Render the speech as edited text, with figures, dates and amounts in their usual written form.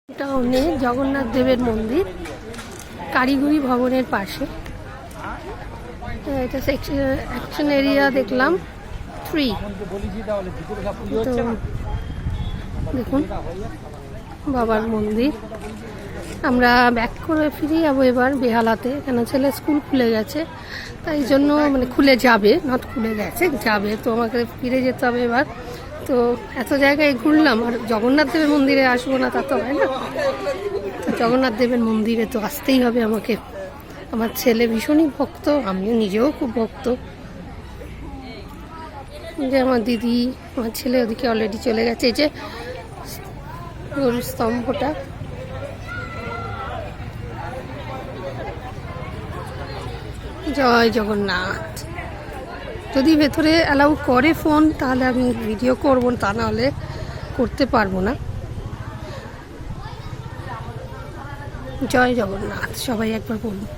টাউনে জগন্নাথ দেবের মন্দির কারিগরি ভবনের পাশে। এটা অ্যাকশন এরিয়া দেখলাম 3। তো দেখুন বাবার মন্দির। আমরা ব্যাক করে ফিরে যাবো এবার বেহালাতে, কেন ছেলে স্কুল খুলে গেছে, তাই জন্য মানে খুলে যাবে, নট খুলে গেছে, যাবে। তো আমাকে ফিরে যেতে হবে এবার। তো এত জায়গায় ঘুরলাম, আর জগন্নাথ দেবের মন্দিরে আসবো না তা তো হয় না। তো জগন্নাথ দেবের মন্দিরে তো আসতেই হবে আমাকে। আমার ছেলে ভীষণই ভক্ত, আমিও নিজেও খুব ভক্ত। যে আমার দিদি, আমার ছেলে ওদিকে অলরেডি চলে গেছে। এই যে গরুর স্তম্ভটা, জয় জগন্নাথ। যদি ভেতরে অ্যালাউ করে ফোন তাহলে আমি ভিডিও করব, তা নাহলে করতে পারবো না। জয় জগন্নাথ সবাই একবার বলুন।